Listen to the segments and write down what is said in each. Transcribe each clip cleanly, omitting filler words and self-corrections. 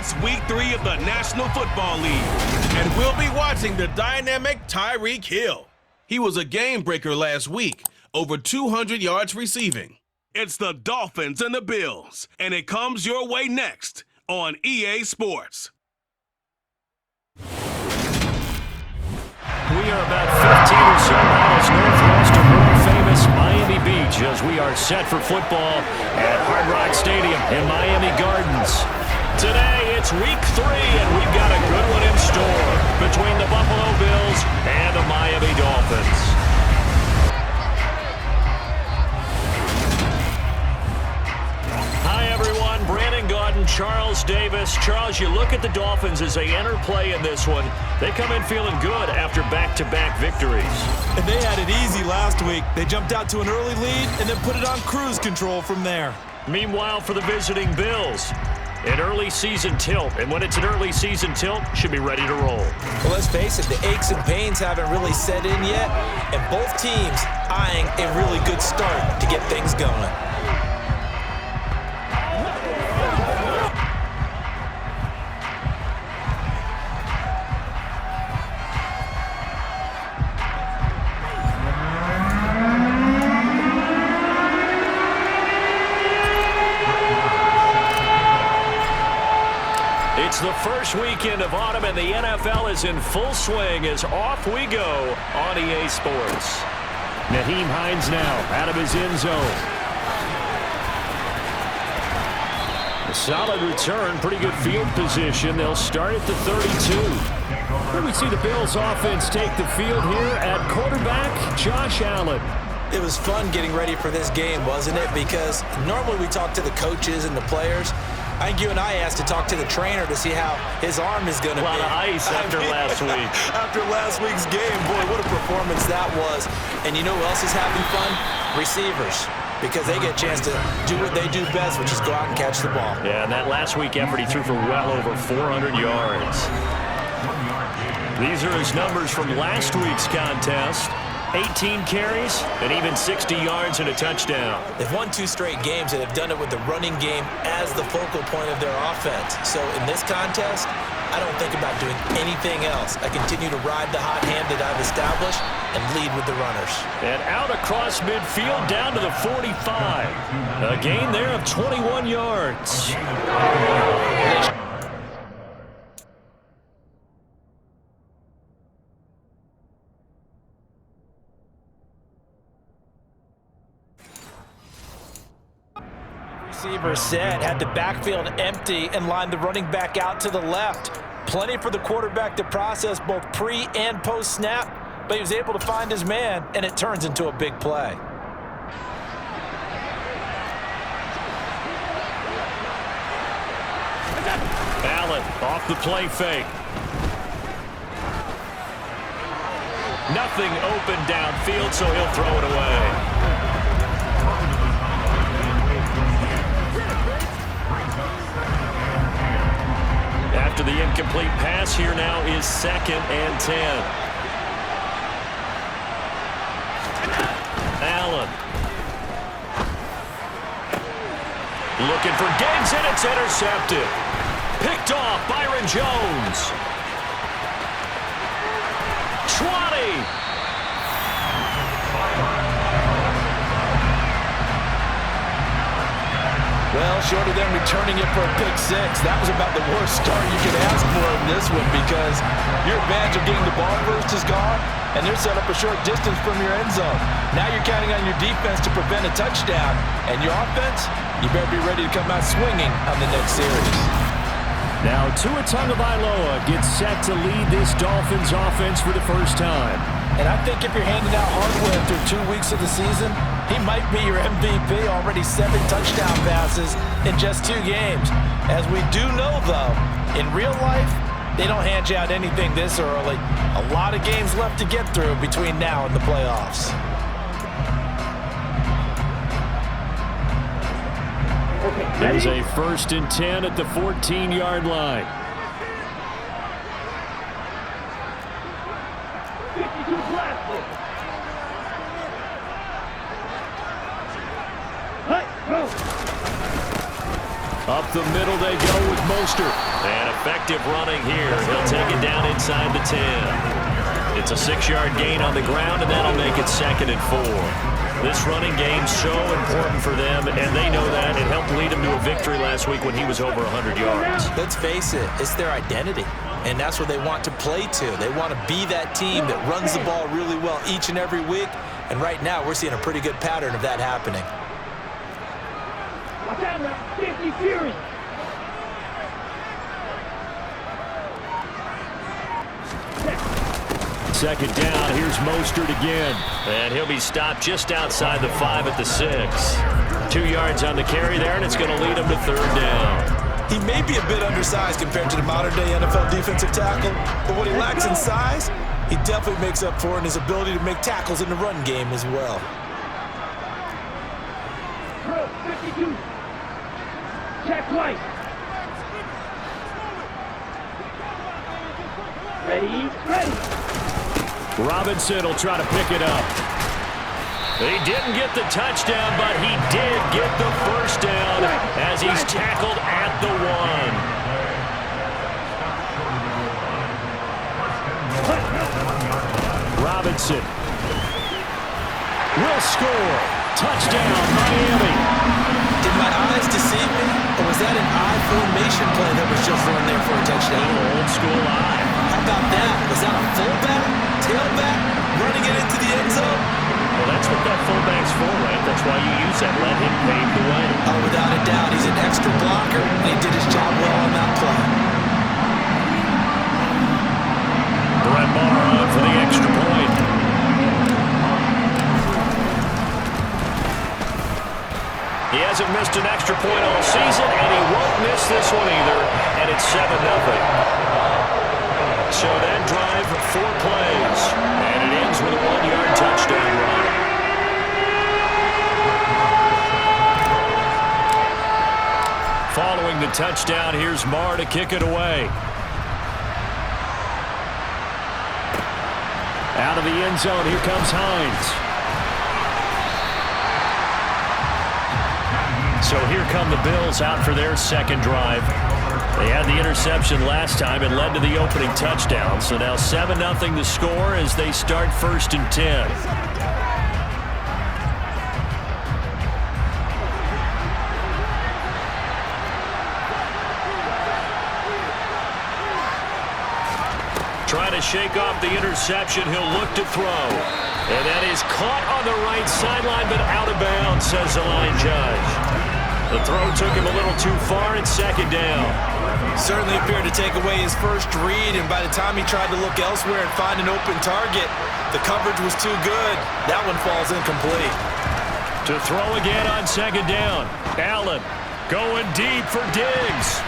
It's Week 3 of the National Football League, and we'll be watching the dynamic Tyreek Hill. He was a game-breaker last week, over 200 yards receiving. It's the Dolphins and the Bills, and it comes your way next on EA Sports. We are about 15 or so miles northwest of world-famous Miami Beach as we are set for football at Hard Rock Stadium in Miami Gardens. Today, it's Week 3, and we've got a good one in store between the Buffalo Bills and the Miami Dolphins. Hi, everyone. Brandon Gaudin, Charles Davis. Charles, you look at the Dolphins as they enter play in this one. They come in feeling good after back-to-back victories. And they had it easy last week. They jumped out to an early lead and then put it on cruise control from there. Meanwhile, for the visiting Bills, an early season tilt. And when it's an early season tilt, should be ready to roll. Well, let's face it, the aches and pains haven't really set in yet. And both teams eyeing a really good start to get things going. It's the first weekend of autumn, and the NFL is in full swing as off we go on EA Sports. Nyheim Hines now out of his end zone. A solid return, pretty good field position. They'll start at the 32. Here we see the Bills offense take the field here at quarterback, Josh Allen. It was fun getting ready for this game, wasn't it? Because normally we talk to the coaches and the players. I think you and I asked to talk to the trainer to see how his arm is going to be. A lot of ice after last week. After last week's game, boy, what a performance that was. And you know who else is having fun? Receivers. Because they get a chance to do what they do best, which is go out and catch the ball. Yeah, and that last week effort, he threw for well over 400 yards. These are his numbers from last week's contest. 18 carries and even 60 yards and a touchdown. They've won 2 straight games and have done it with the running game as the focal point of their offense. So in this contest, I don't think about doing anything else. I continue to ride the hot hand that I've established and lead with the runners. And out across midfield down to the 45. A gain there of 21 yards. Receiver set, had the backfield empty and lined the running back out to the left. Plenty for the quarterback to process both pre and post snap, but he was able to find his man, and it turns into a big play. Allen off the play fake. Nothing open downfield, so he'll throw it away. After the incomplete pass, here now is 2nd and 10. Allen. Looking for Diggs, and it's intercepted. Picked off Byron Jones. 20. Well, short of them returning it for a pick 6, that was about the worst start you could ask for in this one because your advantage of getting the ball first is gone, and they're set up a short distance from your end zone. Now you're counting on your defense to prevent a touchdown, and your offense, you better be ready to come out swinging on the next series. Now Tua Tagovailoa gets set to lead this Dolphins offense for the first time. And I think if you're handing out hardware through 2 weeks of the season, he might be your MVP. Already 7 touchdown passes in just 2 games. As we do know, though, in real life, they don't hand you out anything this early. A lot of games left to get through between now and the playoffs. That is a 1st and 10 at the 14-yard line. Up the middle they go with Mostert. And effective running here. He'll take it down inside the 10. It's a 6-yard gain on the ground, and that'll make it 2nd and 4. This running game's so important for them, and they know that. It helped lead them to a victory last week when he was over 100 yards. Let's face it, it's their identity, and that's what they want to play to. They want to be that team that runs the ball really well each and every week, and right now we're seeing a pretty good pattern of that happening. Watch out now, 50 Fury. Second down, here's Mostert again. And he'll be stopped just outside the 5 at the 6. 2 yards on the carry there, and it's going to lead him to 3rd down. He may be a bit undersized compared to the modern-day NFL defensive tackle, but what he lacks in size, he definitely makes up for in his ability to make tackles in the run game as well. 52. Check twice. Ready. Robinson will try to pick it up. He didn't get the touchdown, but he did get the first down as he's tackled at the 1. Robinson will score. Touchdown, Miami. Did my eyes deceive me, or was that an eye formation play that was just run there for a touchdown? Old school eye. How about that? Was that a fullback, tailback, running it into the end zone? Well, that's what that fullback's for, right? That's why you use that. Let him pave the way. Oh, without a doubt. He's an extra blocker, and he did his job well on that play. Brett Maher on for the extra point. He hasn't missed an extra point all season, and he won't miss this one either, and it's 7-0. So that drive, 4 plays, and it ends with a 1-yard touchdown run. Following the touchdown, here's Maher to kick it away. Out of the end zone, here comes Hines. So here come the Bills out for their second drive. They had the interception last time and led to the opening touchdown. So now 7-0 the score as they start 1st and 10. Trying to shake off the interception. He'll look to throw. And that is caught on the right sideline, but out of bounds, says the line judge. The throw took him a little too far, and 2nd down. Certainly appeared to take away his first read, and by the time he tried to look elsewhere and find an open target, the coverage was too good. That one falls incomplete. To throw again on 2nd down. Allen going deep for Diggs.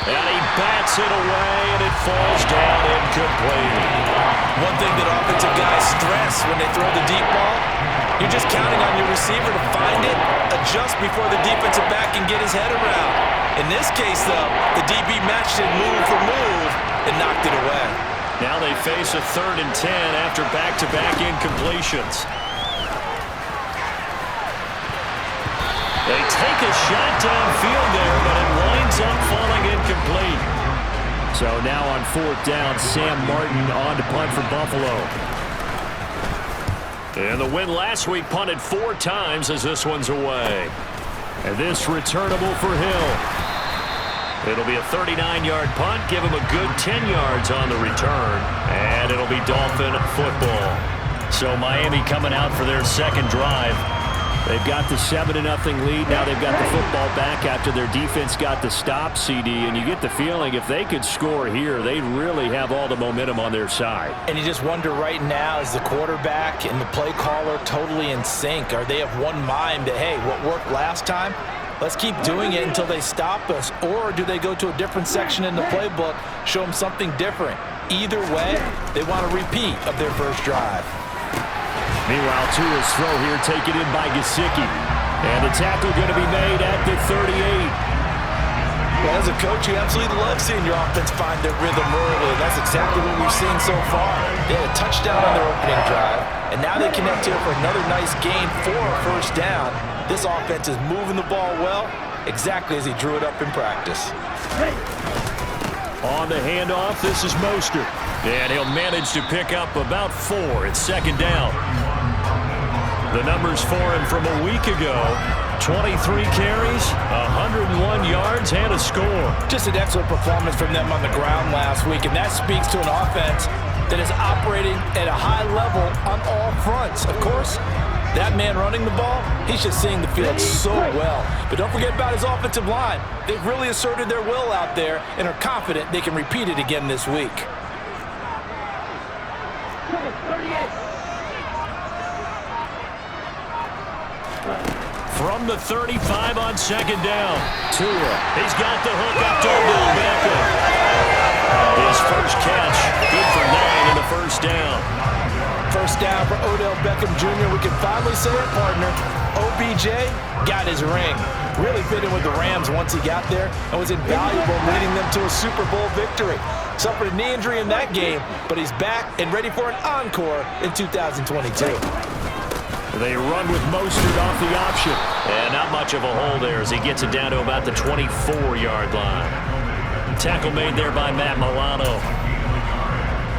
And he bats it away, and it falls down incomplete. One thing that offensive guys stress when they throw the deep ball, you're just counting on your receiver to find it, adjust before the defensive back can get his head around. In this case, though, the DB matched it move for move and knocked it away. Now they face a 3rd and 10 after back-to-back incompletions. They take a shot downfield there, but it winds up falling incomplete. So now on 4th down, Sam Martin on to punt for Buffalo. And the win last week punted 4 times as this one's away. And this returnable for Hill. It'll be a 39-yard punt, give him a good 10 yards on the return, and it'll be Dolphin football. So Miami coming out for their second drive. They've got the 7-0 lead. Now they've got the football back after their defense got the stop, CD. And you get the feeling if they could score here, they really have all the momentum on their side. And you just wonder right now, is the quarterback and the play caller totally in sync? Are they of one mind that, hey, what worked last time, let's keep doing it until they stop us? Or do they go to a different section in the playbook, show them something different? Either way, they want a repeat of their first drive. Meanwhile, Tua's throw here taken in by Gesicki. And the tackle going to be made at the 38. Well, as a coach, you absolutely love seeing your offense find their rhythm early. That's exactly what we've seen so far. They had a touchdown on their opening drive, and now they connect here for another nice gain for a first down. This offense is moving the ball well, exactly as he drew it up in practice. On the handoff, this is Mostert. And he'll manage to pick up about 4. It's second down. The numbers for him from a week ago: 23 carries, 101 yards, and a score. Just an excellent performance from them on the ground last week, and that speaks to an offense that is operating at a high level on all fronts. Of course, that man running the ball, he's just seeing the field so well. But don't forget about his offensive line. They've really asserted their will out there and are confident they can repeat it again this week. From the 35 on second down, Tua. He's got the hook up to Odell Beckham. His first catch, good for 9 in the first down. First down for Odell Beckham Jr. We can finally say it, partner. OBJ got his ring. Really fit in with the Rams once he got there and was invaluable, leading them to a Super Bowl victory. Suffered a knee injury in that game, but he's back and ready for an encore in 2022. They run with Mostert off the option. And not much of a hole there as he gets it down to about the 24-yard line. Tackle made there by Matt Milano.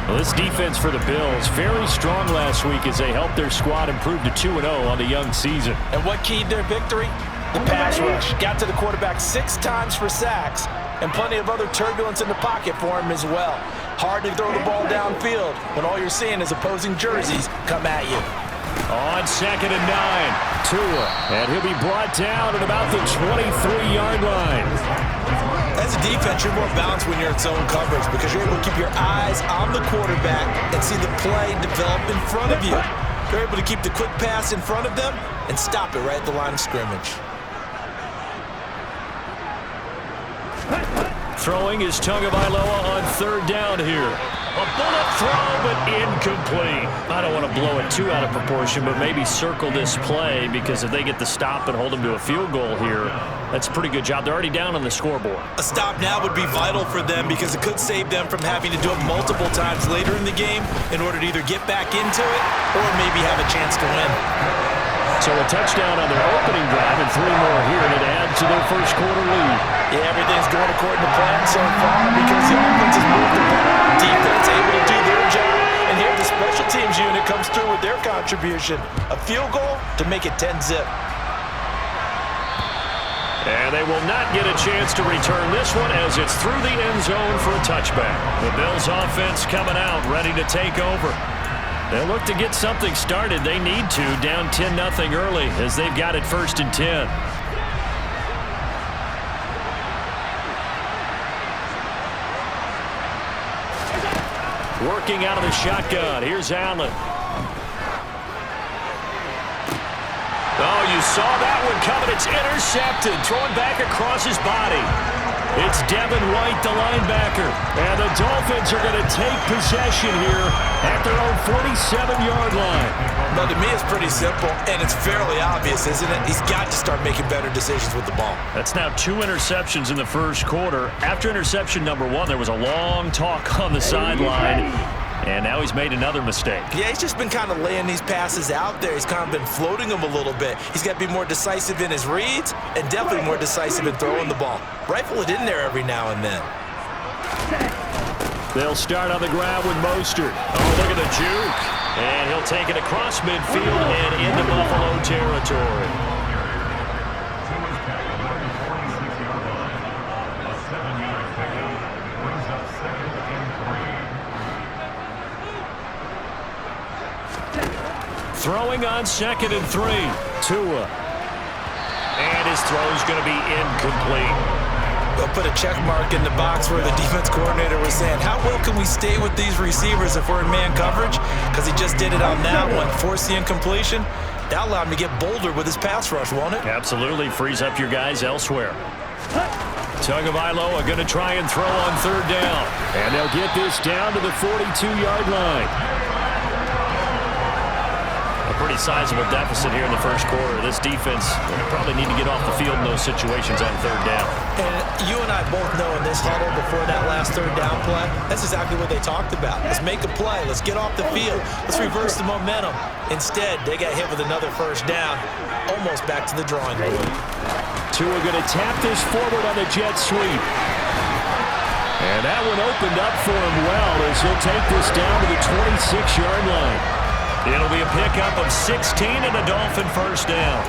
Well, this defense for the Bills, very strong last week as they helped their squad improve to 2-0 on the young season. And what keyed their victory? The pass rush. Got to the quarterback 6 times for sacks, and plenty of other turbulence in the pocket for him as well. Hard to throw the ball downfield when all you're seeing is opposing jerseys come at you. On second and 9, Tua, and he'll be brought down at about the 23-yard line. As a defense, you're more balanced when you're in zone coverage because you're able to keep your eyes on the quarterback and see the play develop in front of you. You're able to keep the quick pass in front of them and stop it right at the line of scrimmage. Throwing is Tagovailoa on third down here. A bullet throw, but incomplete. I don't want to blow it too out of proportion, but maybe circle this play because if they get the stop and hold them to a field goal here, that's a pretty good job. They're already down on the scoreboard. A stop now would be vital for them because it could save them from having to do it multiple times later in the game in order to either get back into it or maybe have a chance to win. So a touchdown on their opening drive and 3 more here, and it adds to their first quarter lead. Yeah, everything's going according to plan so far because the offense has moved the ball. Defense able to do their job, and here the special teams unit comes through with their contribution. A field goal to make it 10-zip. And they will not get a chance to return this one as it's through the end zone for a touchback. The Bills offense coming out, ready to take over. They'll look to get something started. They need to, down 10-0 early as they've got it 1st and 10. Working out of the shotgun. Here's Allen. Oh, you saw that one coming. It's intercepted. Throwing back across his body. It's Devin White, the linebacker. And the Dolphins are going to take possession here at their own 47-yard line. Well, to me, it's pretty simple, and it's fairly obvious, isn't it? He's got to start making better decisions with the ball. That's now 2 interceptions in the first quarter. After interception number 1, there was a long talk on the sideline. And now he's made another mistake. Yeah, he's just been kind of laying these passes out there. He's kind of been floating them a little bit. He's got to be more decisive in his reads and definitely more decisive in throwing the ball. Rifle it in there every now and then. They'll start on the ground with Mostert. Oh, look at the juke. And he'll take it across midfield and into Buffalo territory. Throwing on 2nd and 3. Tua. And his throw's going to be incomplete. They'll put a check mark in the box where the defense coordinator was saying, how well can we stay with these receivers if we're in man coverage? Because he just did it on that one, forced the incompletion. That allowed him to get bolder with his pass rush, won't it? Absolutely. Frees up your guys elsewhere. Tagovailoa going to try and throw on 3rd down. And they'll get this down to the 42-yard line. Pretty sizable deficit here in the first quarter. This defense probably need to get off the field in those situations on 3rd down. And you and I both know in this huddle before that last 3rd down play, that's exactly what they talked about. Let's make a play. Let's get off the field. Let's reverse the momentum. Instead, they got hit with another 1st down, almost back to the drawing board. Tua going to tap this forward on the jet sweep. And that one opened up for him well as he'll take this down to the 26-yard line. It'll be a pickup of 16 and a Dolphin first down.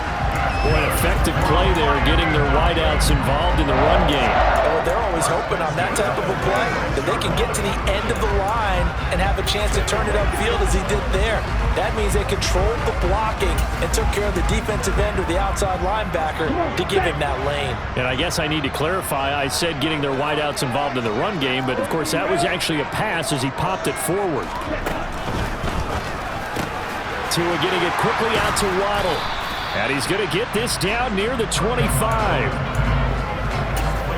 Boy, an effective play there, getting their wideouts involved in the run game. Oh, they're always hoping on that type of a play that they can get to the end of the line and have a chance to turn it upfield as he did there. That means they controlled the blocking and took care of the defensive end or the outside linebacker to give him that lane. And I guess I need to clarify, I said getting their wideouts involved in the run game, but of course that was actually a pass as he popped it forward. Tua getting it quickly out to Waddle. And he's going to get this down near the 25.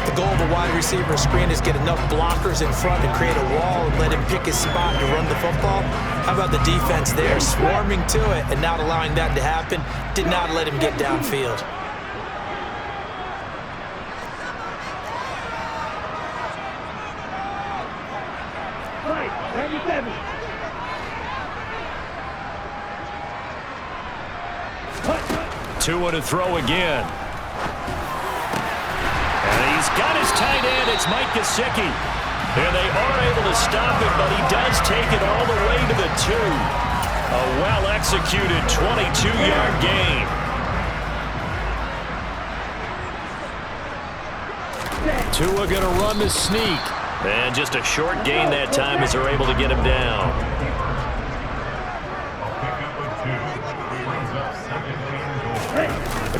The goal of a wide receiver screen is get enough blockers in front to create a wall and let him pick his spot to run the football. How about the defense there, swarming to it and not allowing that to happen? Did not let him get downfield. Right, 97. Tua to throw again. And he's got his tight end. It's Mike Gesicki. And they are able to stop it, but he does take it all the way to the 2. A well-executed 22-yard gain. Tua going to run the sneak. And just a short gain that time as they're able to get him down.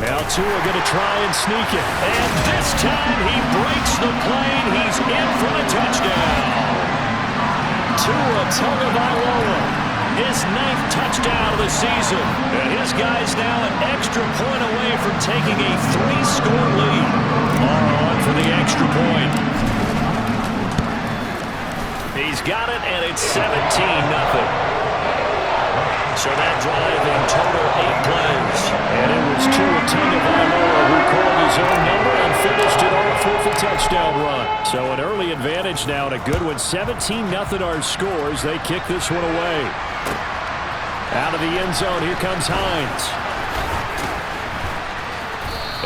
Now Tua going to try and sneak it. And this time he breaks the plane. He's in for the touchdown. Tua Tagovailoa, his 9th touchdown of the season. And his guy's now an extra point away from taking a 3-score lead. On for the extra point. He's got it, and it's 17-0. So that drive in total 8 plays. And it was Tua Tagovailoa who called his own number and finished it off with a touchdown run. So an early advantage now and a good one. 17-0 our scores. They kick this one away. Out of the end zone, here comes Hines.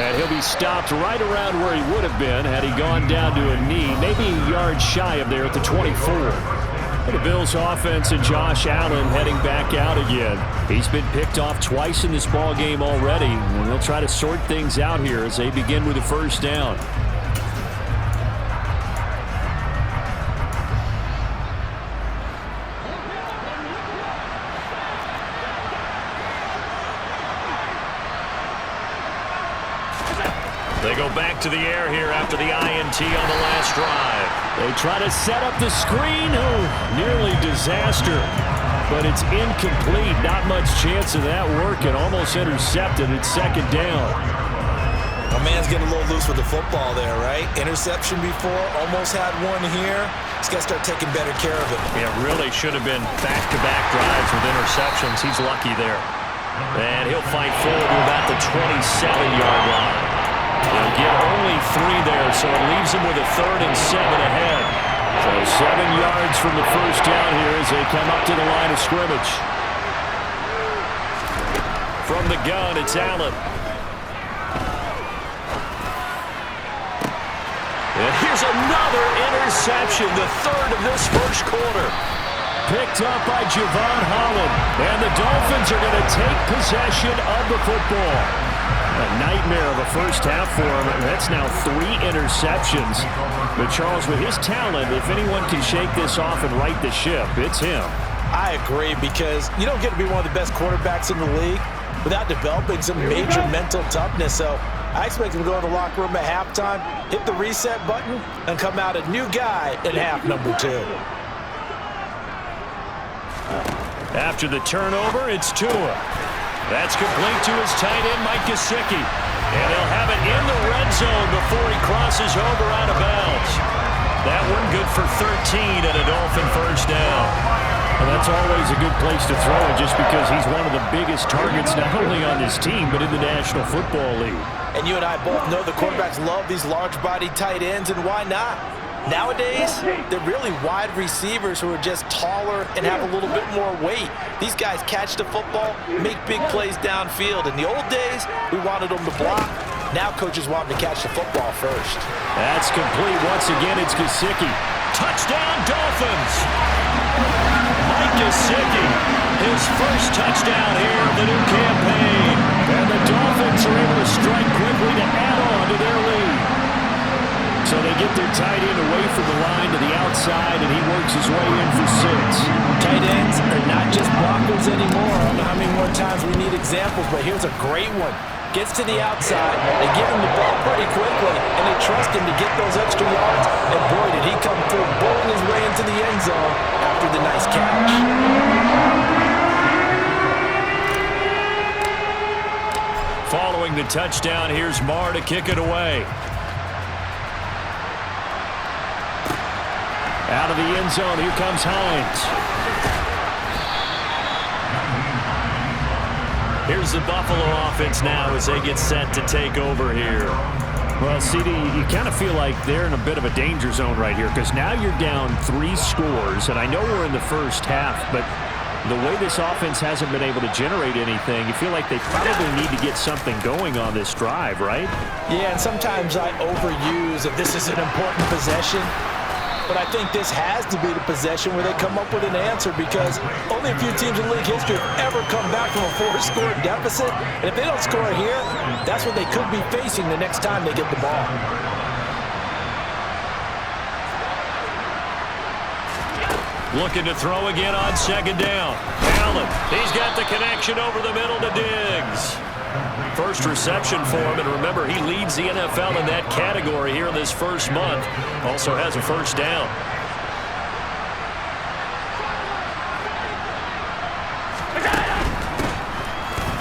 And he'll be stopped right around where he would have been had he gone down to a knee, maybe a yard shy of there at the 24. The Bills offense and Josh Allen heading back out again. He's been picked off twice in this ball game already, and they'll try to sort things out here as they begin with a first down. They go back to the air here after the INT on the last drive. They try to set up the screen. Oh, nearly disaster. But it's incomplete. Not much chance of that working. Almost intercepted. It's second down. My man's getting a little loose with the football there, right? Interception before. Almost had one here. He's got to start taking better care of it. Yeah, really should have been back-to-back drives with interceptions. He's lucky there. And he'll fight forward to about the 27-yard line. He'll get only 3 there, so it leaves him with a 3rd and 7 ahead. So 7 yards from the first down here as they come up to the line of scrimmage. From the gun, it's Allen. And here's another interception, the 3rd of this first quarter. Picked up by Javon Holland. And the Dolphins are going to take possession of the football. A nightmare of a first half for him. That's now 3 interceptions. But Charles, with his talent, if anyone can shake this off and right the ship, it's him. I agree, because you don't get to be one of the best quarterbacks in the league without developing some major mental toughness. So I expect him to go in the locker room at halftime, hit the reset button, and come out a new guy in half number 2. After the turnover, it's Tua. That's complete to his tight end, Mike Gesicki. And he'll have it in the red zone before he crosses over out of bounds. That one good for 13 and a Dolphin first down. And that's always a good place to throw it just because he's one of the biggest targets not only on his team but in the National Football League. And you and I both know the quarterbacks love these large-bodied tight ends, and why not? Nowadays, they're really wide receivers who are just taller and have a little bit more weight. These guys catch the football, make big plays downfield. In the old days, we wanted them to block. Now coaches want him to catch the football first. That's complete. Once again, it's Gesicki. Touchdown, Dolphins! Mike Gesicki, his first touchdown here of the new campaign. And the Dolphins are able to strike quickly to add on to their lead. So they get their tight end away from the line to the outside, and he works his way in for 6. Tight ends are not just blockers anymore. I don't know how many more times we need examples, but here's a great one. Gets to the outside, they give him the ball pretty quickly, and they trust him to get those extra yards, and boy, did he come through, bowling his way into the end zone after the nice catch. Following the touchdown, here's Marr to kick it away. Out of the end zone, here comes Hines. Here's the Buffalo offense now as they get set to take over here. Well, CD, you kind of feel like they're in a bit of a danger zone right here because now you're down 3 scores, and I know we're in the first half, but the way this offense hasn't been able to generate anything, you feel like they probably need to get something going on this drive, right? Yeah, and sometimes I overuse that this is an important possession. But I think this has to be the possession where they come up with an answer because only a few teams in league history have ever come back from a 4-score deficit. And if they don't score here, that's what they could be facing the next time they get the ball. Looking to throw again on second down. Allen, he's got the connection over the middle to Diggs. First reception for him, and remember, he leads the NFL in that category here in this first month. Also has a first down.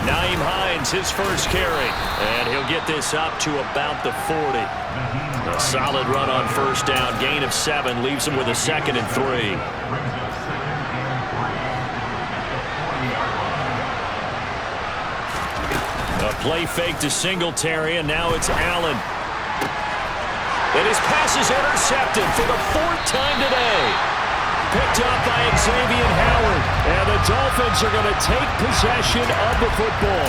Nyheim Hines, his first carry, and he'll get this up to about the 40. A solid run on first down, gain of 7, leaves him with a 2nd and 3. A play fake to Singletary, and now it's Allen. And his pass is intercepted for the 4th time today. Picked up by Xavier Howard. And the Dolphins are going to take possession of the football.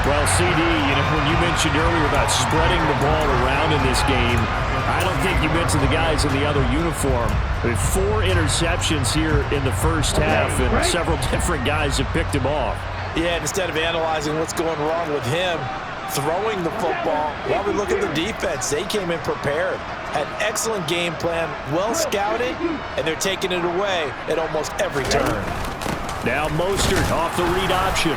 Well, CD, when you mentioned earlier about spreading the ball around in this game, I don't think you mentioned the guys in the other uniform. With 4 interceptions here in the first half, and several different guys have picked him off. Yeah, instead of analyzing what's going wrong with him, throwing the football, while we look at the defense, they came in prepared. Had an excellent game plan, well scouted, and they're taking it away at almost every turn. Now Mostert off the read option.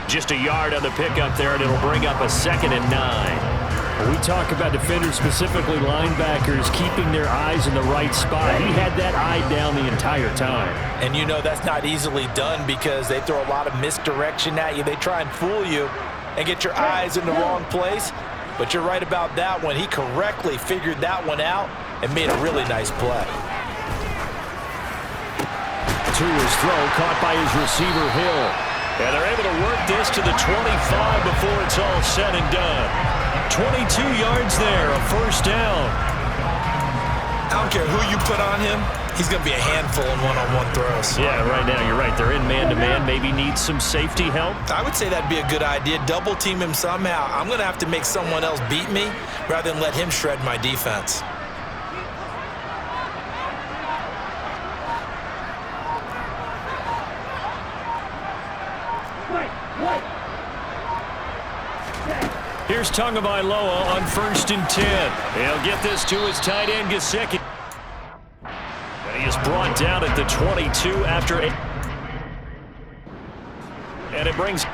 Just a yard on the pickup there, and it'll bring up a 2nd and 9. We talk about defenders, specifically linebackers, keeping their eyes in the right spot. He had that eye down the entire time. And you know that's not easily done because they throw a lot of misdirection at you. They try and fool you and get your eyes in the wrong place. But you're right about that one. He correctly figured that one out and made a really nice play. To his throw, caught by his receiver, Hill. And they're able to work this to the 25 before it's all said and done. 22 yards there, a first down. I don't care who you put on him. He's going to be a handful in one-on-one throws. Yeah, right now you're right. They're in man-to-man. Maybe needs some safety help. I would say that'd be a good idea. Double team him somehow. I'm going to have to make someone else beat me rather than let him shred my defense. Here's Tagovailoa on 1st and 10. He'll get this to his tight end, Gesicki. And he is brought down at the 22 after 8. And it brings...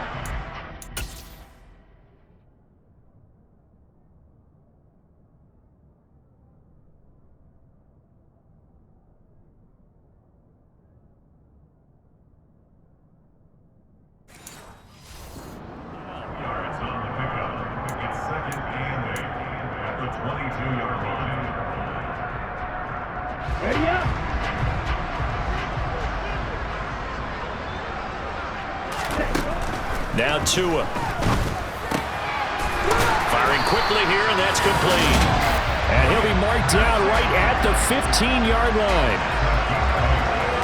Now Tua. Firing quickly here, and that's complete. And he'll be marked down right at the 15-yard line.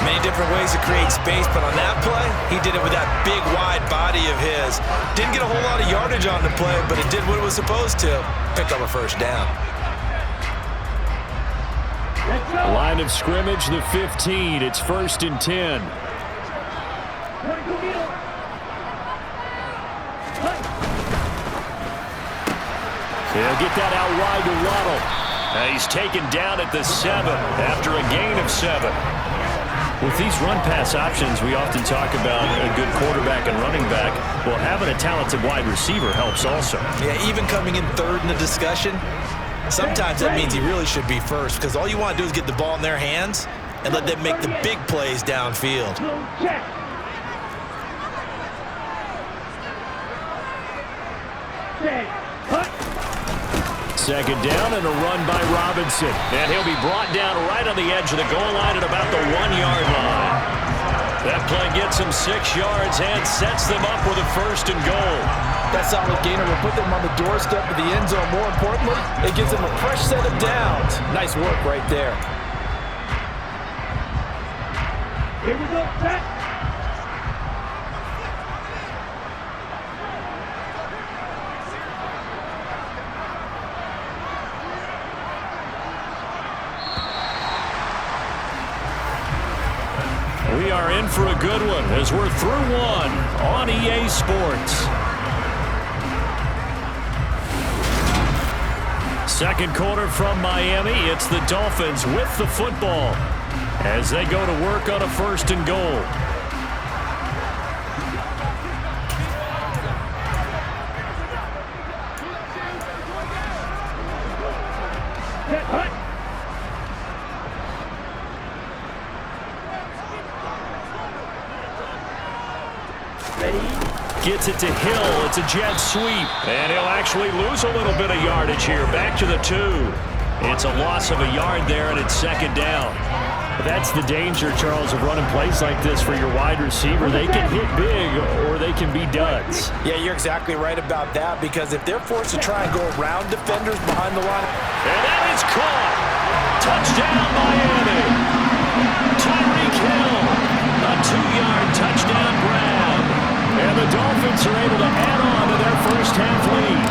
Many different ways to create space, but on that play, he did it with that big, wide body of his. Didn't get a whole lot of yardage on the play, but it did what it was supposed to. Pick up a first down. Line of scrimmage, the 15. It's 1st and 10. He'll get that out wide to Waddle. He's taken down at the 7 after a gain of 7. With these run-pass options, we often talk about a good quarterback and running back. Well, having a talented wide receiver helps also. Yeah, even coming in third in the discussion, sometimes that means he really should be first, because all you want to do is get the ball in their hands and let them make the big plays downfield. Second down and a run by Robinson. And he'll be brought down right on the edge of the goal line at about the 1-yard line. That play gets him 6 yards and sets them up with a 1st and goal. That solid gainer will put them on the doorstep of the end zone. More importantly, it gives them a fresh set of downs. Nice work right there. Here we go, set. We are in for a good one as we're through one on EA Sports. Second quarter from Miami. It's the Dolphins with the football as they go to work on a 1st and goal. Gets it to Hill. It's a jet sweep. And he'll actually lose a little bit of yardage here. Back to the 2. It's a loss of a yard there, and it's 2nd down. That's the danger, Charles, of running plays like this for your wide receiver. They can hit big or they can be duds. Yeah, you're exactly right about that, because if they're forced to try and go around defenders behind the line. And that is caught. Touchdown, Miami. Tyreek Hill. A 2-yard touchdown grab. And the Dolphins are able to add on to their first half lead.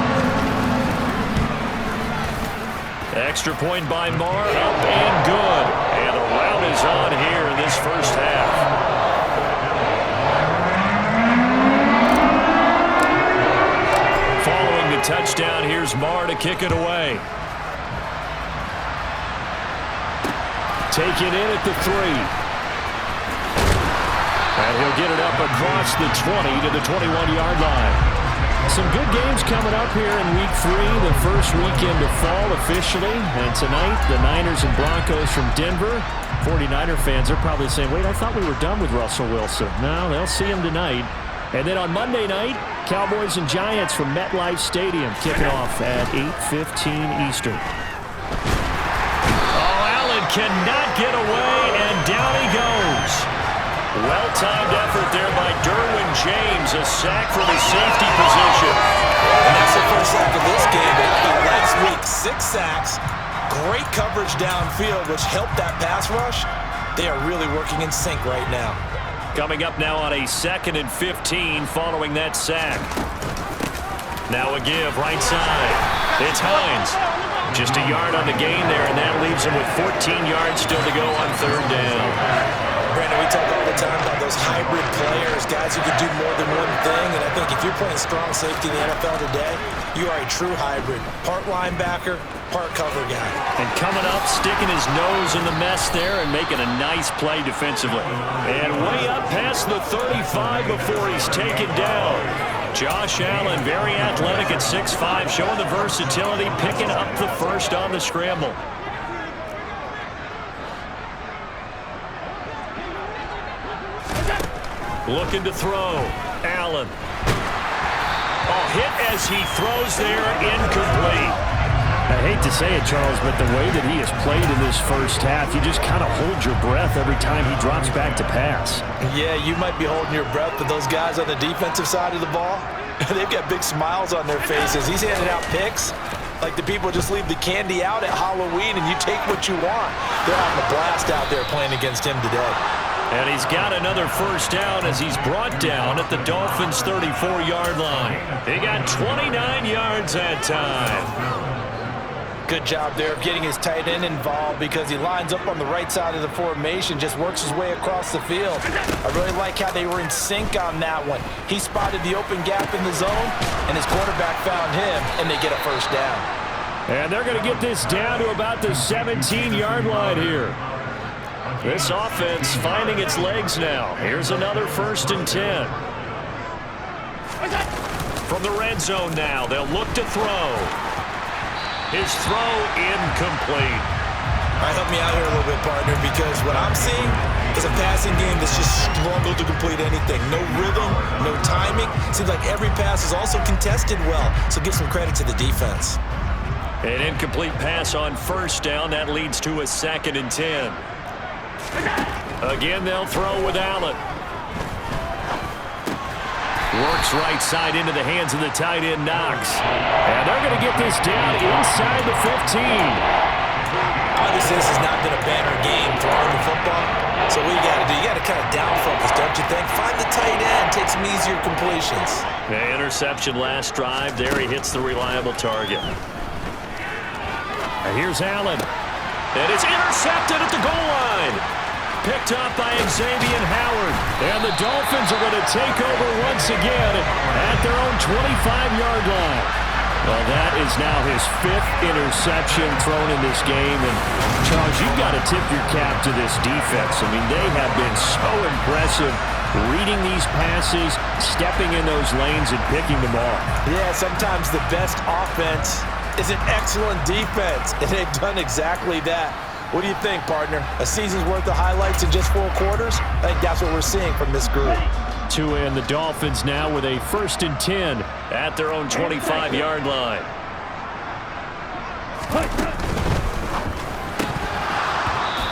Extra point by Marr, up and good. And the rout is on here in this first half. Following the touchdown, here's Marr to kick it away. Take it in at the 3. And he'll get it up across the 20 to the 21-yard line. Some good games coming up here in Week 3, the first weekend of fall officially. And tonight, the Niners and Broncos from Denver. 49er fans are probably saying, wait, I thought we were done with Russell Wilson. No, they'll see him tonight. And then on Monday night, Cowboys and Giants from MetLife Stadium kicking off at 8:15 Eastern. Oh, Allen cannot get away, and down he goes. Well-timed effort there by Derwin James, a sack from his safety position. And that's the first sack of this game. But about last week, 6 sacks, great coverage downfield, which helped that pass rush. They are really working in sync right now. Coming up now on a 2nd and 15 following that sack. Now a give right side. It's Hines. Just a yard on the gain there, and that leaves him with 14 yards still to go on 3rd down. Brandon, we talk all the time about those hybrid players, guys who can do more than one thing. And I think if you're playing strong safety in the NFL today, you are a true hybrid. Part linebacker, part cover guy. And coming up, sticking his nose in the mess there and making a nice play defensively. And way up past the 35 before he's taken down. Josh Allen, very athletic at 6'5", showing the versatility, picking up the first on the scramble. Looking to throw. Allen. Oh, hit as he throws there, incomplete. I hate to say it, Charles, but the way that he has played in this first half, you just kind of hold your breath every time he drops back to pass. Yeah, you might be holding your breath, but those guys on the defensive side of the ball, they've got big smiles on their faces. He's handing out picks like the people just leave the candy out at Halloween and you take what you want. They're having a blast out there playing against him today. And he's got another first down as he's brought down at the Dolphins' 34-yard line. He got 29 yards that time. Good job there of getting his tight end involved because he lines up on the right side of the formation, just works his way across the field. I really like how they were in sync on that one. He spotted the open gap in the zone, and his quarterback found him, and they get a first down. And they're going to get this down to about the 17-yard line here. This offense finding its legs now. Here's another 1st and 10. From the red zone now, they'll look to throw. His throw incomplete. All right, help me out here a little bit, partner, because what I'm seeing is a passing game that's just struggled to complete anything. No rhythm, no timing. Seems like every pass is also contested well, so give some credit to the defense. An incomplete pass on 1st down. That leads to a 2nd and 10. Again, they'll throw with Allen. Works right side into the hands of the tight end, Knox. And they're going to get this down inside the 15. Obviously, this has not been a banner game throwing the football. So what you got to do, you got to kind of down focus, don't you think? Find the tight end, take some easier completions. The interception last drive. There he hits the reliable target. And here's Allen. And it's intercepted at the goal line. Picked up by Xavier Howard. And the Dolphins are going to take over once again at their own 25-yard line. Well, that is now his 5th interception thrown in this game. And, Charles, you've got to tip your cap to this defense. I mean, they have been so impressive reading these passes, stepping in those lanes, and picking them off. Yeah, sometimes the best offense is an excellent defense, and they've done exactly that. What do you think, partner? A season's worth of highlights in just 4 quarters? I think that's what we're seeing from this group. Tua and the Dolphins now with a 1st and 10 at their own 25-yard line.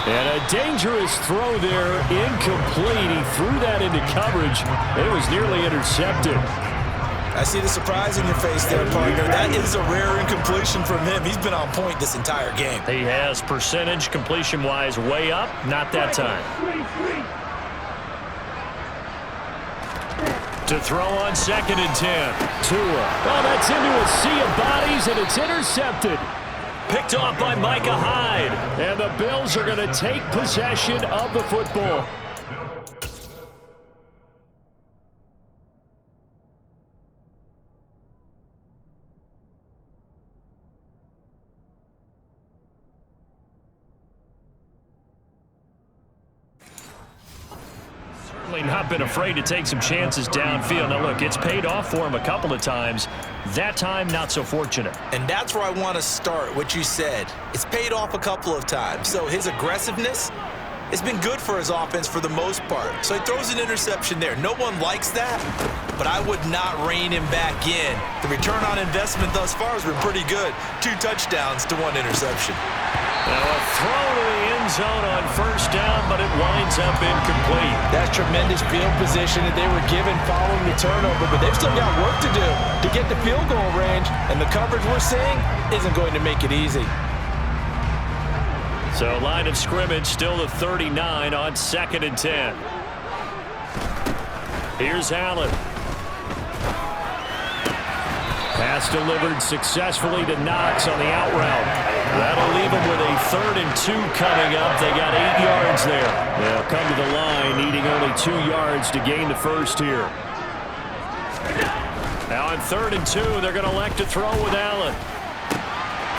And a dangerous throw there, incomplete. He threw that into coverage. It was nearly intercepted. I see the surprise in your face there, partner. That is a rare incompletion from him. He's been on point this entire game. He has percentage completion-wise way up. Not that time. To throw on 2nd and 10. Tua. Oh, that's into a sea of bodies, and it's intercepted. Picked off by Micah Hyde. And the Bills are going to take possession of the football. Not been afraid to take some chances downfield. Now, look, it's paid off for him a couple of times. That time, not so fortunate. And that's where I want to start, what you said. It's paid off a couple of times. So his aggressiveness has been good for his offense for the most part. So he throws an interception there. No one likes that, but I would not rein him back in. The return on investment thus far has been pretty good. 2 touchdowns to 1 interception. Now a throw to the end zone on 1st down, but it winds up incomplete. That's tremendous field position that they were given following the turnover, but they've still got work to do to get the field goal range, and the coverage we're seeing isn't going to make it easy. So line of scrimmage still the 39 on 2nd and 10. Here's Allen. Pass delivered successfully to Knox on the out route. That'll leave them with a 3rd and 2 coming up. They got 8 yards there. They'll come to the line needing only 2 yards to gain the first here. Now on 3rd and 2, they're going to elect to throw with Allen.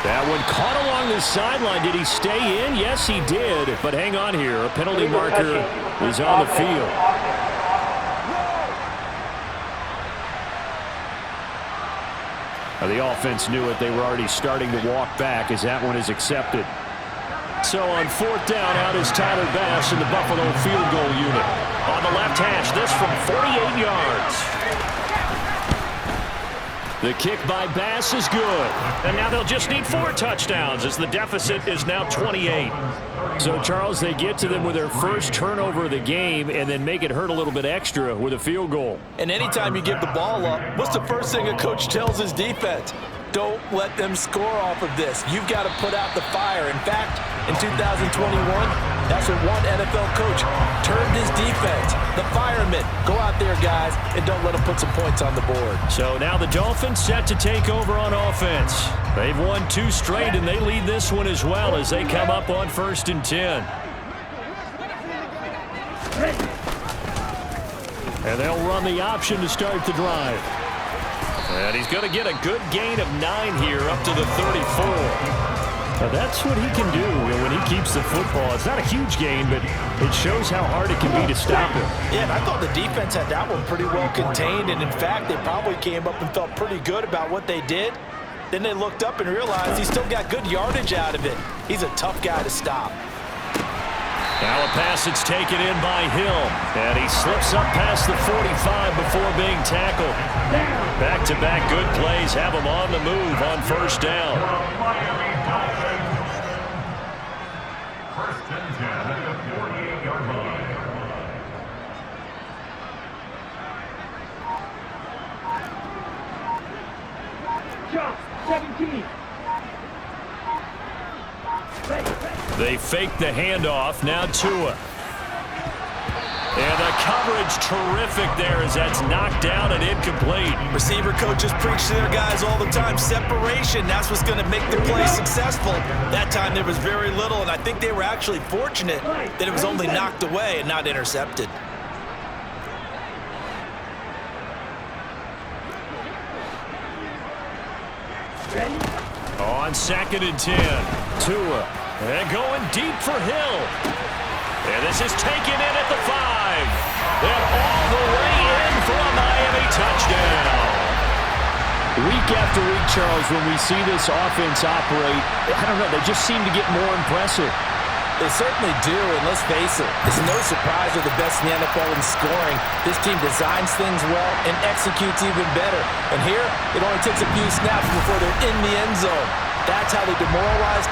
That one caught along the sideline. Did he stay in? Yes, he did. But hang on here. A penalty marker is on the field. The offense knew it. They were already starting to walk back as that one is accepted. So on 4th down, out is Tyler Bass in the Buffalo field goal unit. On the left hash, this from 48 yards. The kick by Bass is good. And now they'll just need 4 touchdowns as the deficit is now 28. So, Charles, they get to them with their first turnover of the game and then make it hurt a little bit extra with a field goal. And anytime you give the ball up, what's the first thing a coach tells his defense? Don't let them score off of this. You've got to put out the fire. In fact, in 2021, That's what one NFL coach termed his defense. The firemen. Go out there, guys, and don't let them put some points on the board. So now the Dolphins set to take over on offense. They've won 2 straight, and they lead this one as well as they come up on 1st and 10. And they'll run the option to start the drive. And he's going to get a good gain of 9 here up to the 34. Now that's what he can do when he keeps the football. It's not a huge gain, but it shows how hard it can be to stop him. Yeah, and I thought the defense had that one pretty well contained, and in fact, they probably came up and felt pretty good about what they did. Then they looked up and realized he still got good yardage out of it. He's a tough guy to stop. Now a pass that's taken in by Hill, and he slips up past the 45 before being tackled. Back-to-back good plays have him on the move on 1st down. First and 10 at the 48-yard line. Jump, 17. They fake the handoff. Now Tua. And the coverage terrific there as that's knocked down and incomplete. Receiver coaches preach to their guys all the time. Separation, that's what's going to make the play successful. That time there was very little, and I think they were actually fortunate that it was only knocked away and not intercepted. On 2nd and 10, Tua. And going deep for Hill. And this is taken in at the 5. And all the way in for a Miami touchdown. Week after week, Charles, when we see this offense operate, I don't know, they just seem to get more impressive. They certainly do, and let's face it, it's no surprise they're the best in the NFL in scoring. This team designs things well and executes even better. And here, it only takes a few snaps before they're in the end zone. That's how they demoralize.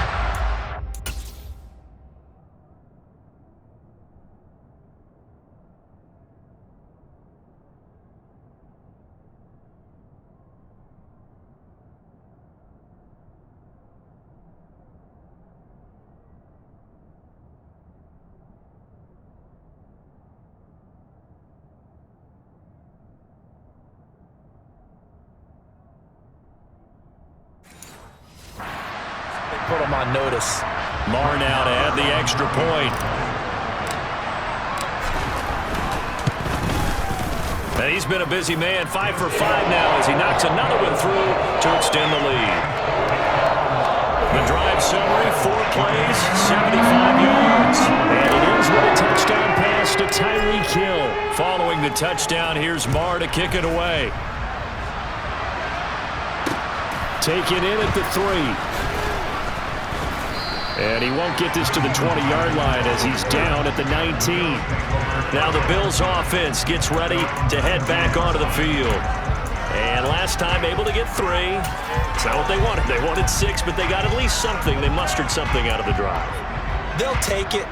Put them on notice. Marr now to add the extra point. And he's been a busy man, 5 for 5 now as he knocks another one through to extend the lead. The drive summary, 4 plays, 75 yards. And it ends with a touchdown pass to Tyreek Hill. Following the touchdown, here's Marr to kick it away. Taken in at the 3. And he won't get this to the 20-yard line as he's down at the 19. Now the Bills offense gets ready to head back onto the field. And last time able to get 3. It's not what they wanted. They wanted 6, but they got at least something. They mustered something out of the drive. They'll take it.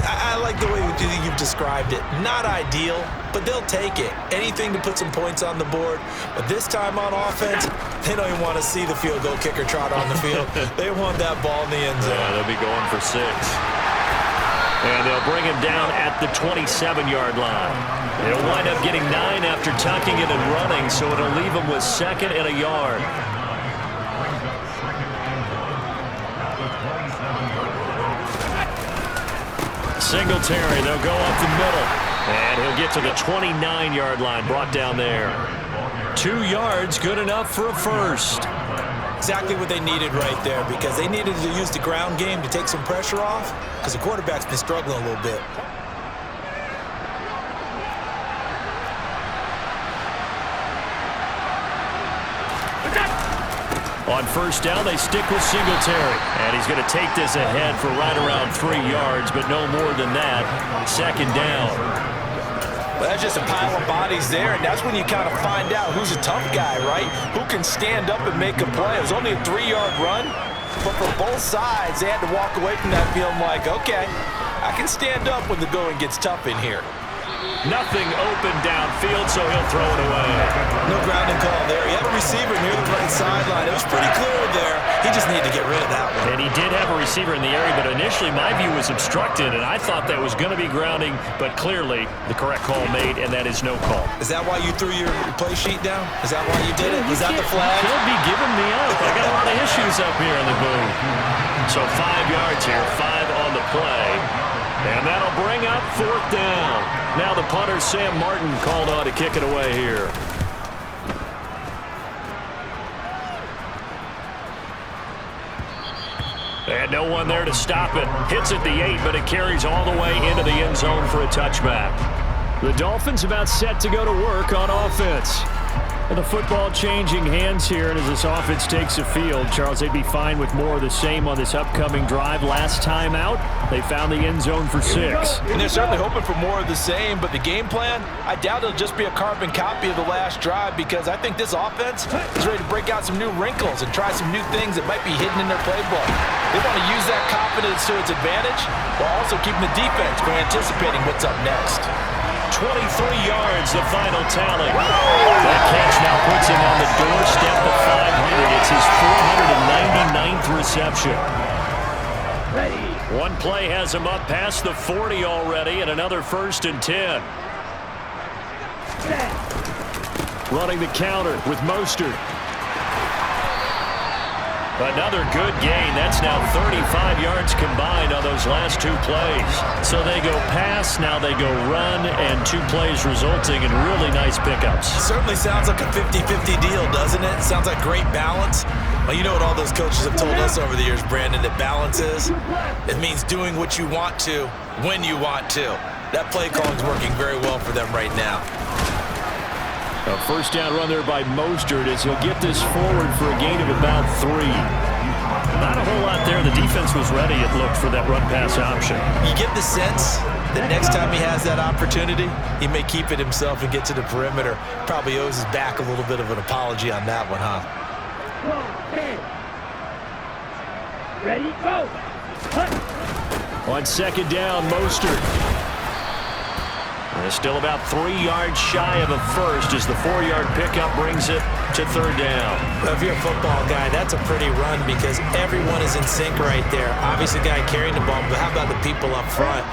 I like the way you've described it. Not ideal, but they'll take it. Anything to put some points on the board. But this time on offense, they don't even want to see the field goal kicker trot on the field. They want that ball in the end zone. Yeah, they'll be going for 6. And they'll bring him down at the 27-yard line. He'll wind up getting 9 after tucking it and running, so it'll leave him with 2nd and a yard. Singletary, they'll go up the middle. And he'll get to the 29-yard line, brought down there. 2 yards, good enough for a first. Exactly what they needed right there, because they needed to use the ground game to take some pressure off, because the quarterback's been struggling a little bit. On 1st down, they stick with Singletary. And he's going to take this ahead for right around 3 yards, but no more than that. 2nd down. Well, that's just a pile of bodies there, and that's when you kind of find out who's a tough guy, right? Who can stand up and make a play. It was only a 3-yard run, but for both sides, they had to walk away from that feeling like, okay, I can stand up when the going gets tough in here. Nothing open downfield, so he'll throw it away. No grounding call there. He had a receiver near the right sideline. It was pretty clear there. He just needed to get rid of that one. And he did have a receiver in the area, but initially my view was obstructed, and I thought that was going to be grounding, but clearly the correct call made, and that is no call. Is that why you threw your play sheet down? Is that why you did it? Was that the flag? Could be giving me up. I got a lot of issues up here in the booth. So 5 yards here, 5 on the play. And that'll bring up 4th down. Now the punter, Sam Martin, called on to kick it away here. And no one there to stop it. Hits at the 8, but it carries all the way into the end zone for a touchback. The Dolphins about set to go to work on offense. And the football changing hands here, and as this offense takes the field, Charles, they'd be fine with more of the same on this upcoming drive. Last time out, they found the end zone for 6. And they're certainly hoping for more of the same, but the game plan, I doubt it'll just be a carbon copy of the last drive, because I think this offense is ready to break out some new wrinkles and try some new things that might be hidden in their playbook. They want to use that confidence to its advantage while also keeping the defense from anticipating what's up next. 23 yards, the final tally. That catch now puts him on the doorstep of 500. It's his 499th reception. Ready. One play has him up past the 40 already, and another 1st and 10. Running the counter with Mostert. Another good gain. That's now 35 yards combined on those last 2 plays. So they go pass, now they go run, and 2 plays resulting in really nice pickups. Certainly sounds like a 50-50 deal, doesn't it? Sounds like great balance. Well, you know what all those coaches have told us over the years, Brandon, that balance is? It means doing what you want to, when you want to. That play calling is working very well for them right now. A 1st down run there by Mostert as he'll get this forward for a gain of about 3. Not a whole lot there. The defense was ready, it looked, for that run-pass option. You get the sense that next time he has that opportunity, he may keep it himself and get to the perimeter. Probably owes his back a little bit of an apology on that one, huh? Ready, go. On 2nd down, Mostert. They're still about 3 yards shy of a first as the 4-yard pickup brings it to 3rd down. Well, if you're a football guy, that's a pretty run because everyone is in sync right there. Obviously, the guy carrying the ball, but how about the people up front?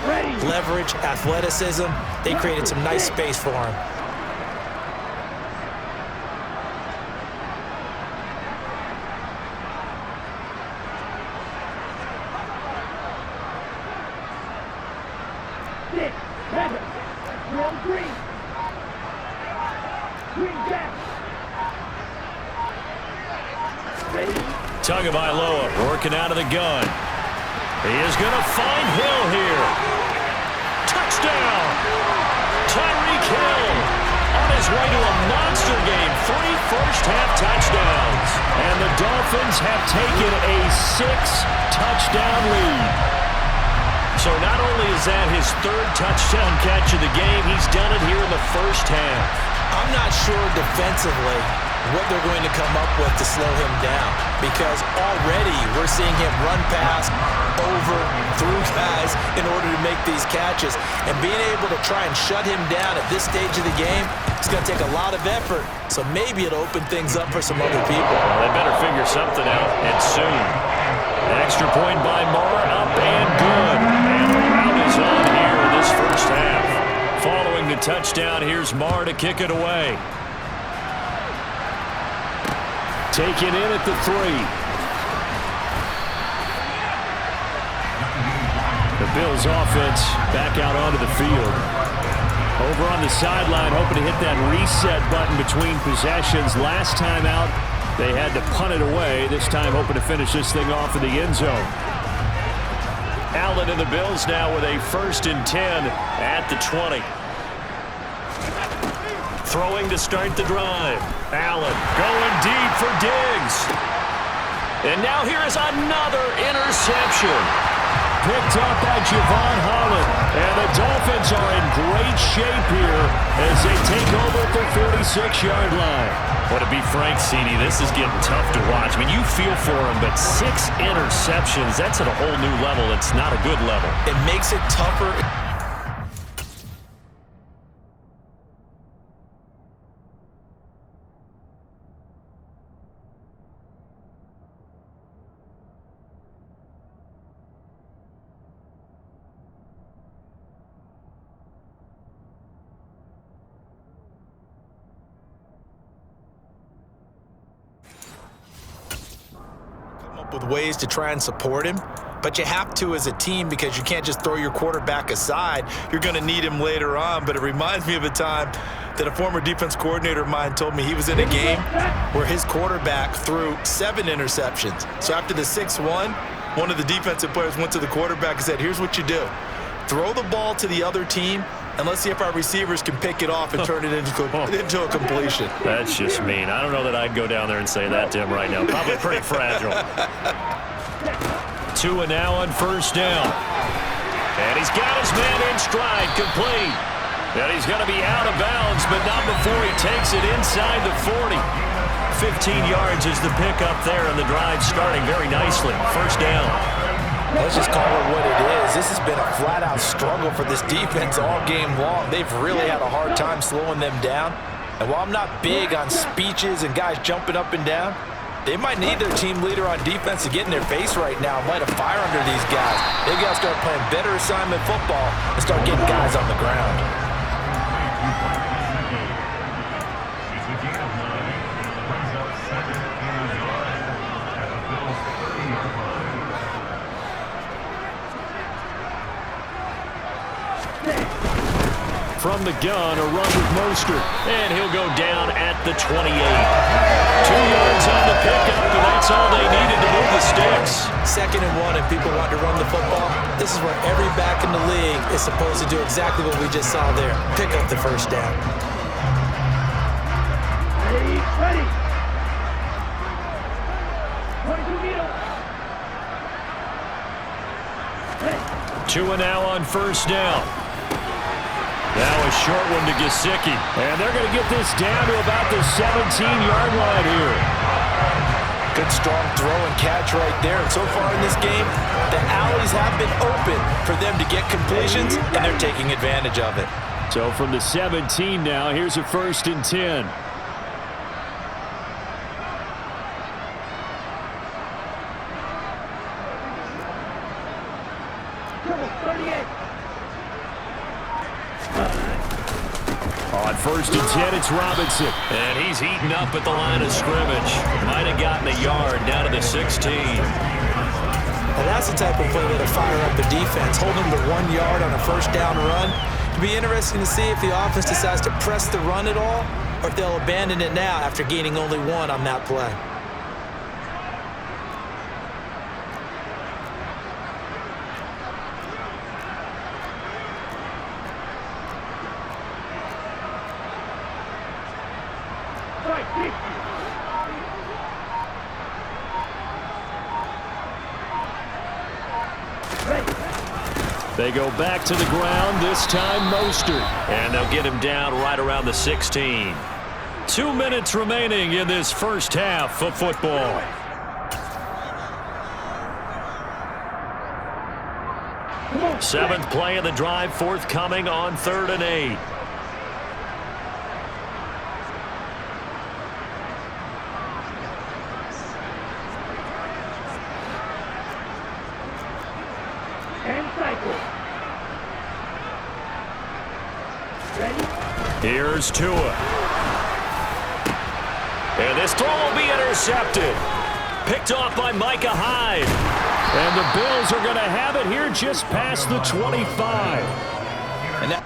Leverage, athleticism, they created some nice space for him. Tagovailoa working out of the gun. He is going to find Hill here. Touchdown! Tyreek Hill on his way to a monster game. 3 first-half touchdowns. And the Dolphins have taken a 6-touchdown lead. So not only is that his 3rd touchdown catch of the game, he's done it here in the first half. I'm not sure defensively what they're going to come up with to slow him down, because already we're seeing him run past, over, through guys in order to make these catches. And being able to try and shut him down at this stage of the game, it's going to take a lot of effort. So maybe it'll open things up for some other people. Well, they better figure something out, and soon. Extra point by Moore, up and good. And the route is on here in this first half. Following the touchdown, here's Moore to kick it away. Taken in at the 3. The Bills offense back out onto the field. Over on the sideline, hoping to hit that reset button between possessions. Last time out, they had to punt it away. This time hoping to finish this thing off in the end zone. Allen and the Bills now with a 1st and 10 at the 20. Throwing to start the drive. Allen going deep for Diggs. And now here is another interception. Picked up by Javon Holland. And the Dolphins are in great shape here as they take over at the 46-yard line. Well, to be frank, Cini, this is getting tough to watch. I mean, you feel for him, but 6 interceptions, that's at a whole new level. It's not a good level. It makes it tougher. with ways to try and support him, but you have to as a team because you can't just throw your quarterback aside. You're going to need him later on, but it reminds me of a time that a former defense coordinator of mine told me he was in a game where his quarterback threw 7 interceptions. So after the 6-1, one of the defensive players went to the quarterback and said, here's what you do. Throw the ball to the other team, and let's see if our receivers can pick it off and turn it into a completion. That's just mean. I don't know that I'd go down there and say that to him right now. Probably pretty fragile. Tua now on first down. And he's got his man in stride, complete. And he's going to be out of bounds, but not before he takes it inside the 40. 15 yards is the pickup there, and the drive starting very nicely. First down. Let's just call it what it is. This has been a flat-out struggle for this defense all game long. They've really had a hard time slowing them down. And while I'm not big on speeches and guys jumping up and down, they might need their team leader on defense to get in their face right now and light a fire under these guys. They've got to start playing better assignment football and start getting guys on the ground. From the gun, a run with Mostert. And he'll go down at the 28. 2 yards on the pickup, and that's all they needed to move the sticks. 2nd and 1, and people want to run the football. This is where every back in the league is supposed to do exactly what we just saw there. Pick up the first down. Ready. 22 meters. Tua now on first down. Now a short one to Gesicki. And they're going to get this down to about the 17-yard line here. Good strong throw and catch right there. And so far in this game, the alleys have been open for them to get completions, and they're taking advantage of it. So from the 17 now, here's a 1st and 10. On 1st and 10, it's Robinson. And he's heating up at the line of scrimmage. Might have gotten a yard down to the 16. And that's the type of play that'll fire up the defense. Hold them to 1 yard on a first down run. It'll be interesting to see if the offense decides to press the run at all, or if they'll abandon it now after gaining only 1 on that play. They go back to the ground, this time Mostert. And they'll get him down right around the 16. 2 minutes remaining in this first half of football. Seventh play of the drive forthcoming on 3rd and 8. Here's Tua. And this throw will be intercepted. Picked off by Micah Hyde. And the Bills are going to have it here just past the 25. And that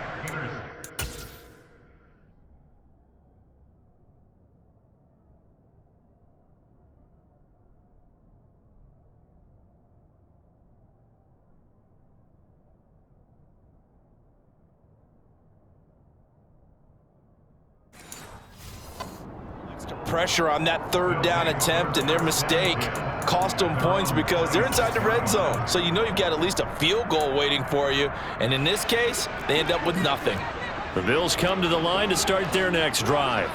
pressure on that 3rd down attempt, and their mistake cost them points because they're inside the red zone. So you know you've got at least a field goal waiting for you. And in this case, they end up with nothing. The Bills come to the line to start their next drive.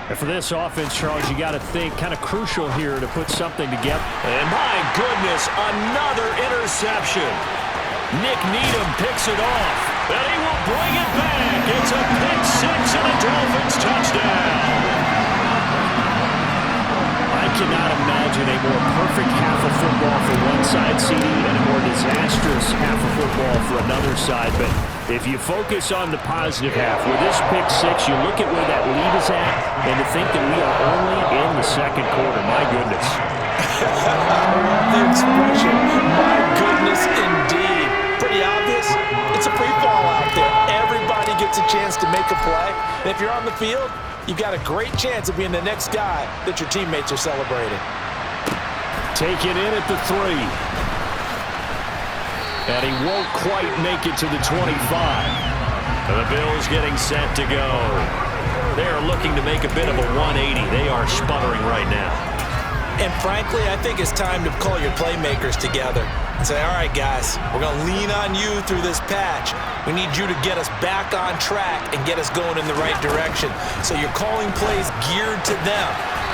And for this offense, Charles, you got to think kind of crucial here to put something together. And my goodness, another interception. Nick Needham picks it off. And he will bring it back. It's a pick 6 and a Dolphins touchdown. I cannot imagine a more perfect half of football for one side, CD, and a more disastrous half of football for another side. But if you focus on the positive half, with this pick 6, you look at where that lead is at, and to think that we are only in the 2nd quarter, my goodness. The expression, my goodness indeed. Pretty obvious. It's a free fall out there. Everybody gets a chance to make a play. And if you're on the field, you've got a great chance of being the next guy that your teammates are celebrating. Take it in at the 3. And he won't quite make it to the 25. The Bills getting set to go. They are looking to make a bit of a 180. They are sputtering right now. And frankly, I think it's time to call your playmakers together and say, all right, guys, we're going to lean on you through this patch. We need you to get us back on track and get us going in the right direction. So you're calling plays geared to them.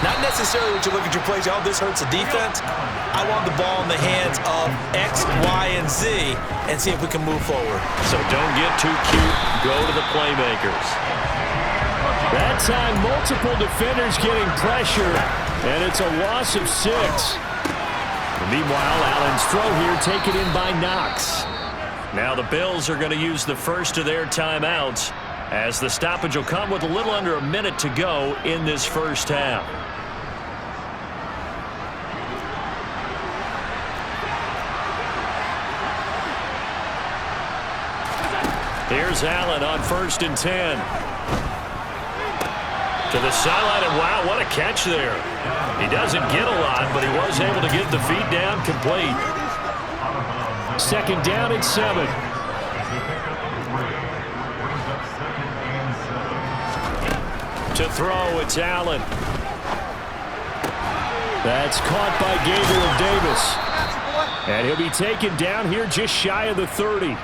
Not necessarily that you look at your plays, oh, this hurts the defense. I want the ball in the hands of X, Y, and Z and see if we can move forward. So don't get too cute. Go to the playmakers. That time, multiple defenders getting pressure, and it's a loss of 6. Meanwhile, Allen's throw here taken in by Knox. Now the Bills are going to use the first of their timeouts as the stoppage will come with a little under a minute to go in this first half. Here's Allen on 1st and 10. To the sideline, and wow, what a catch there. He doesn't get a lot, but he was able to get the feet down complete. 2nd down and 7. To throw, it's Allen. That's caught by Gabriel Davis. And he'll be taken down here just shy of the 30.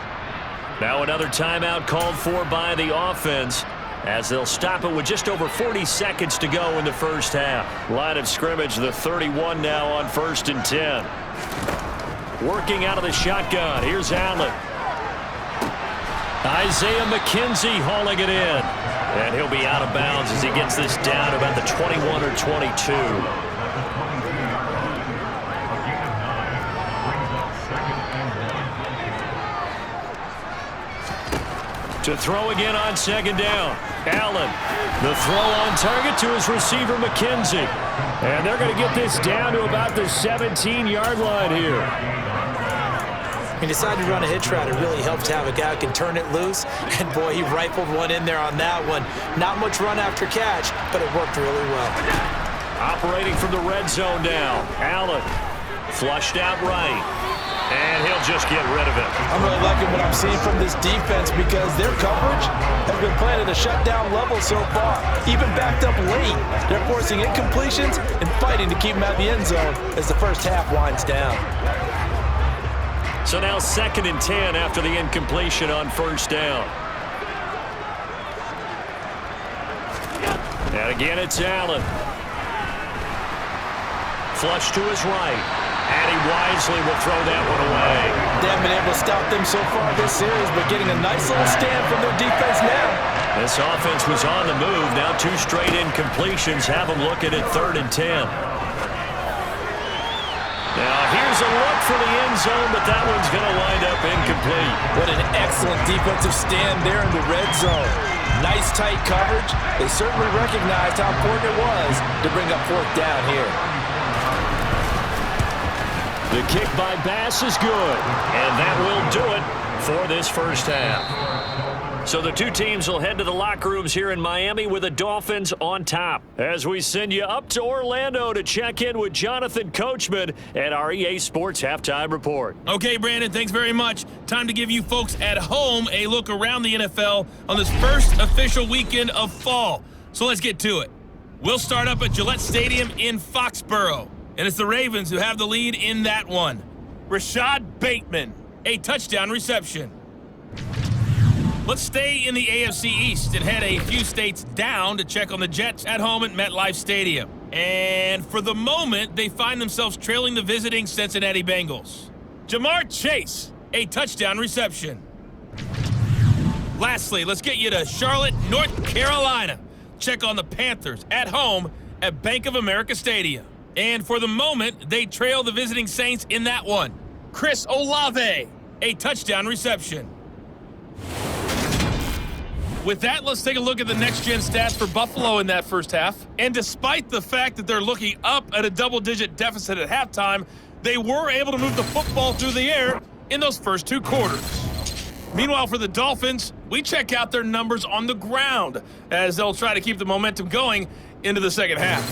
Now another timeout called for by the offense, as they'll stop it with just over 40 seconds to go in the first half. Line of scrimmage, the 31 now on 1st and 10. Working out of the shotgun. Here's Allen. Isaiah McKenzie hauling it in. And he'll be out of bounds as he gets this down to about the 21 or 22. To throw again on 2nd down. Allen, the throw on target to his receiver, McKenzie. And they're going to get this down to about the 17-yard line here. He decided to run a hitch route. It really helps to have a guy who can turn it loose. And, boy, he rifled one in there on that one. Not much run after catch, but it worked really well. Operating from the red zone now. Allen flushed out right. And he'll just get rid of it. I'm really liking what I'm seeing from this defense because their coverage has been playing at a shutdown level so far. Even backed up late. They're forcing incompletions and fighting to keep them out of the end zone as the first half winds down. So now 2nd and 10 after the incompletion on 1st down. And again, it's Allen. Flush to his right. And he wisely will throw that one away. They haven't been able to stop them so far this series, but getting a nice little stand from their defense now. This offense was on the move. Now 2 straight incompletions have them looking at 3rd and 10. Now here's a look for the end zone, but that one's going to wind up incomplete. What an excellent defensive stand there in the red zone. Nice tight coverage. They certainly recognized how important it was to bring up 4th down here. The kick by Bass is good, and that will do it for this first half. So the two teams will head to the locker rooms here in Miami with the Dolphins on top. As we send you up to Orlando to check in with Jonathan Coachman at our EA Sports Halftime Report. Okay, Brandon, thanks very much. Time to give you folks at home a look around the NFL on this first official weekend of fall. So let's get to it. We'll start up at Gillette Stadium in Foxborough. And it's the Ravens who have the lead in that one. Rashad Bateman, a touchdown reception. Let's stay in the AFC East and head a few states down to check on the Jets at home at MetLife Stadium. And for the moment, they find themselves trailing the visiting Cincinnati Bengals. Jamar Chase, a touchdown reception. Lastly, let's get you to Charlotte, North Carolina. Check on the Panthers at home at Bank of America Stadium. And for the moment, they trail the visiting Saints in that one. Chris Olave, a touchdown reception. With that, let's take a look at the next-gen stats for Buffalo in that first half. And despite the fact that they're looking up at a double-digit deficit at halftime, they were able to move the football through the air in those first 2 quarters. Meanwhile, for the Dolphins, we check out their numbers on the ground as they'll try to keep the momentum going into the second half.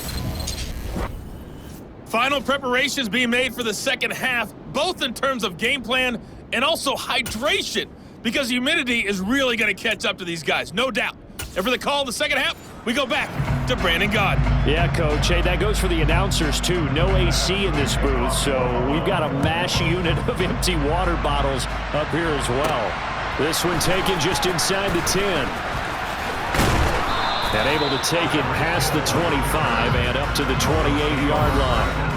Final preparations being made for the second half, both in terms of game plan and also hydration, because humidity is really going to catch up to these guys, no doubt. And for the call of the second half, we go back to Brandon Gaud. Yeah, Coach. Hey, that goes for the announcers, too. No AC in this booth, so we've got a mash unit of empty water bottles up here as well. This one taken just inside the 10. And able to take it past the 25 and up to the 28-yard line.